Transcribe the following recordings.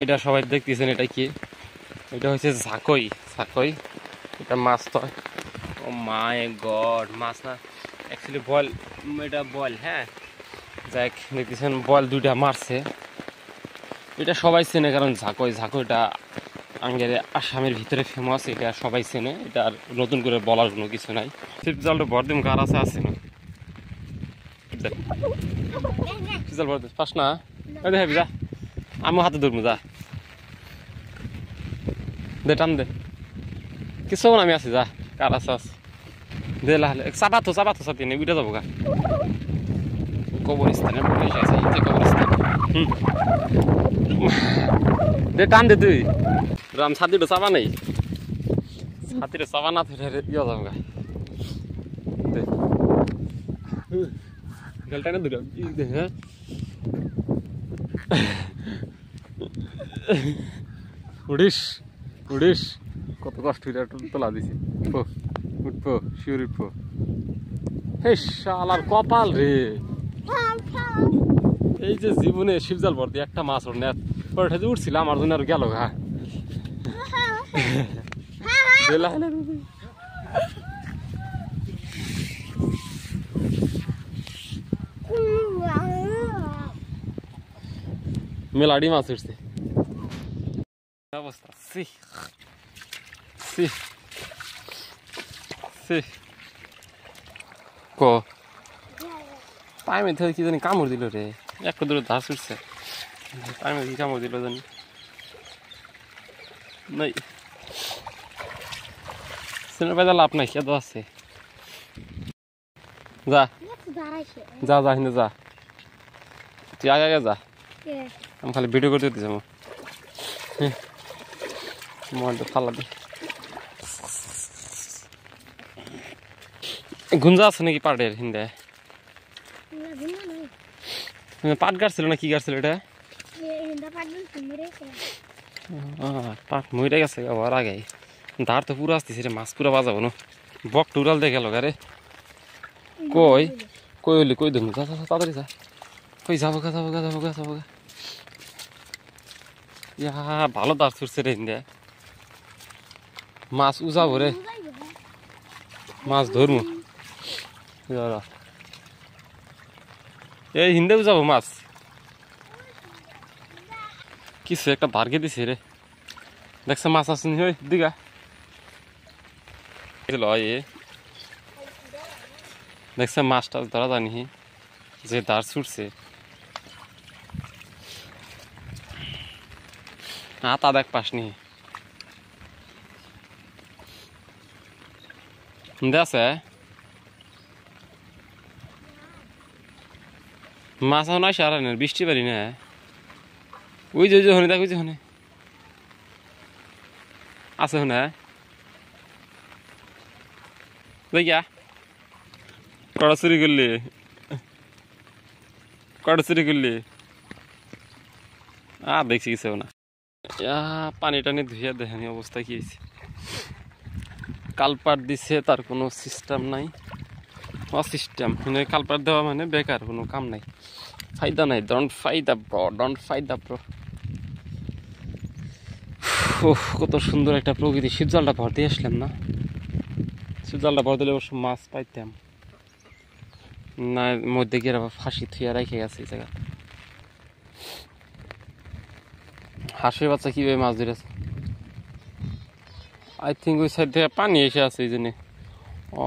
এটা সবাই দেখতেছেন, এটা কি? এটা হচ্ছে ঝাকই। ঝাকই এটা মাছ তো। ও মাই গড, মাছ না অ্যাকচুয়ালি বল। এটা বল, হ্যাঁ। যাক, দেখতেছেন বল দুইটা মারছে। এটা সবাই চেনে, কারণ ঝাকই ঝাকইটা আঙ্গের আসামের ভিতরে ফেমাস। এটা সবাই চেনে, এটা আর নতুন করে বলার কোনো কিছু নাই। ছিপ জালটা ভর দিম, কার আছে আছে না জাল ভর দিস পাস না। দেখাবি যা, আমি হাতে ধরবো, যা দে, টান দে, কিছু না, আমি আছি, যা কার আছে আছে দে। লাহলে চাপাতো সাথে নেই, উঠে যাবো গা। কবরস্থানের পুলিশ আছে, যে কবরস্থান। দে, টান দে তুই। রাম ছাতিটা চাপা নেই, ছাতিটা চাপা না ধরে ইয়ে যাবো গা। দে গেলটা না দুটো, হ্যাঁ। উড়িস উড়িস, কত কষ্ট তোলা দিছি। উঠবো শিউর উঠবো। হে শালার কপাল রে, এই যে জীবনে শিবজাল ভর্তি একটা মাছ ওর নেট ওটা যে উঠছিল, আমার জন্য আর গেল ঘা। মেলাডি মাছ উঠছে অবস্থা। সি সি সি কো পাইমে ধরে কি জানি কামড় দিল রে, একটা দূরে ধার ছুটছে। পাইমে কি কামড় দিল জানি নাই। সিনের বাজার লাভ নাই, খেতে আছে। যা যা যা, হিন্দু যা, তুই আগে আগে যা। আমি খালি ভিডিও করতে দিতেছি। মনটা ফালা দি গুঞ্জা আছে নাকি পাটের হিন্দে? পাট গাড়ছিল না কি গাড়ছিল এটা? পাট মরে গেছে আবার আগে। ধার তো পুরো আসতেছে রে, মাছ পুরো বাজাবো না। বক টুরাল দেখে গেল গারে। কই কই হলি কই দেবো, যা তাড়াতাড়ি যা। কই যাবো গা যাবো গা যাবো গা যাবো গা। ইয়া ভালো ধার ছুটছে রে হিন্দে, মাছ উজাবো রে, মাছ ধরমু। এই হিন্দে উজাবো মাছ, কিছু একটা ভার্গে দিছে রে। দেখছে মাছ আসেনি ওই দিঘা দেখছে মাছ টাছ ধরা জানি যে ধার ছুটছে। তা দেখ পাসনি আছে মাছ এখন আসে আর বৃষ্টি পারি না। ওই যে হনে দেখ, ওই যে হনে আছে, হনে দেখিয়া কড়া চুরি করলি, কড়া চুরি করলি। দেখছি কিছু না। পানি টানি ধুইয়া দেখেনি অবস্থা কি হয়েছে। কালপাট দিছে, তার কোনো সিস্টেম নাই, অসিস্টেম। মানে কালপাট দেওয়া মানে বেকার, কোনো কাম নাই, ফায়দা নাই। ডোন্ট ফায়দা ব্রো, ডোন্ট ফায়দা ব্রো। কত সুন্দর একটা প্রকৃতি। শিবজালটা ভর দিয়ে আসলাম না, শিবজালটা ভর দিলে অবশ্য মাছ পাইতাম না। মধ্যে গিয়ে আবার ফাঁসি থুইয়া রেখে গেছে এই জায়গা। হাঁসের বাচ্চা কিভাবে মাছ ধরেছে, আই থিঙ্ক ওই সাইড থেকে পানি এসে আছে এই জন্যে।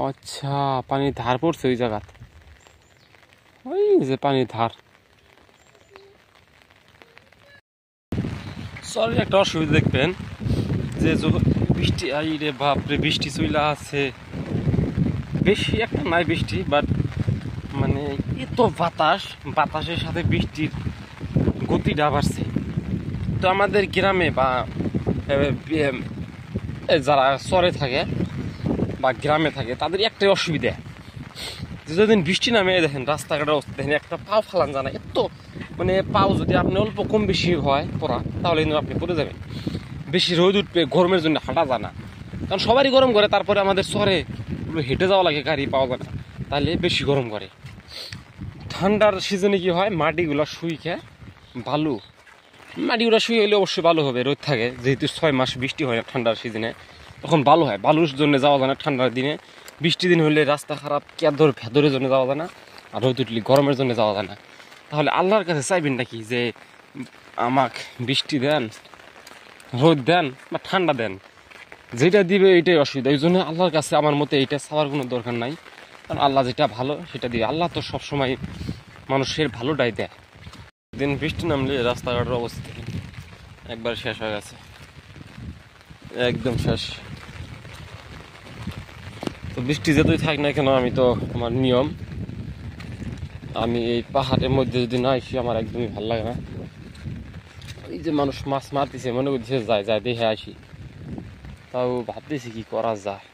আচ্ছা, পানির ধার পড়ছে ওই জায়গা, ওই যে পানির ধার। সরি, একটা অসুবিধা দেখবেন যে বৃষ্টি আই রে বাপরে, বৃষ্টি চইলা আছে। বেশি একটা নাই বৃষ্টি, বাট মানে এত বাতাস, বাতাসের সাথে বৃষ্টির গতিটা বাড়ছে। তো আমাদের গ্রামে বা যারা শহরে থাকে বা গ্রামে থাকে, তাদের একটাই অসুবিধা, যেদিন বৃষ্টি নামে দেখেন রাস্তাঘাটের অবস্থা দেখেন, একটা পাও ফালান জানা। এত মানে পাও যদি আপনি অল্প কম বেশি হয় পড়া, তাহলে কিন্তু আপনি পড়ে যাবেন। বেশি রোদ উঠবে, গরমের জন্য হাঁটা যায় না, কারণ সবারই গরম করে। তারপরে আমাদের শহরে হেঁটে যাওয়া লাগে, গাড়ি পাওয়া যায় না, তাহলে বেশি গরম করে। ঠান্ডার সিজনে কি হয়, মাটিগুলো শুই খেয়ে বালু মাটি ওরা শুয়ে হলে অবশ্যই ভালো হবে, রোদ থাকে যেহেতু 6 মাস বৃষ্টি হয় না ঠান্ডার সিজনে, তখন ভালো হয়। বালুর জন্য যাওয়া যায় না ঠান্ডার দিনে, বৃষ্টি দিন হলে রাস্তা খারাপ, কেদর ভেদরের জন্য যাওয়া যায় না, আর রোদ উঠলে গরমের জন্য যাওয়া যায় না। তাহলে আল্লাহর কাছে চাইবেন নাকি যে আমাকে বৃষ্টি দেন, রোদ দেন বা ঠান্ডা দেন, যেটা দিবে এটাই অসুবিধা। এই জন্য আল্লাহর কাছে আমার মতে এইটা চাওয়ার কোনো দরকার নাই, কারণ আল্লাহ যেটা ভালো সেটা দিবে। আল্লাহ তো সবসময় মানুষের ভালোটাই দেয়। দিন বৃষ্টি নামলে রাস্তাঘাটের অবস্থা একবার শেষ হয়ে গেছে, একদম শেষ। তো বৃষ্টি যতই থাক না কেন, আমি তো আমার নিয়ম, আমি এই পাহাড়ের মধ্যে যদি না আসি আমার একদমই ভালো লাগে না। এই যে মানুষ মাছ মারতেছে, মনে করতেছে যায় যায় দেখে আসি, তাও ভাবতেছি কি করা যায়।